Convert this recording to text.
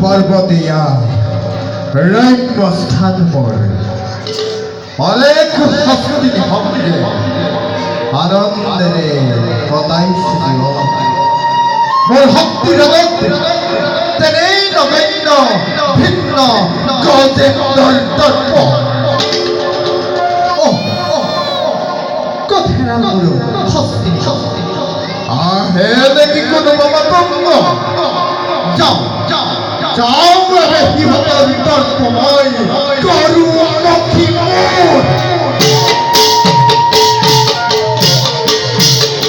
पर्वतीया रैनस्थान मोर अलेख शक्ति भक्ति आनंदरे कटाइছিল मोर शक्ति जगत तेनेই নগণ্য ভিন্ন গজেন্দর তত্ত্ব কথেরা গুরু শক্তি আহে দেখি কোন মামাতঙ্গ যাও যাও রে হিমতার তর্ক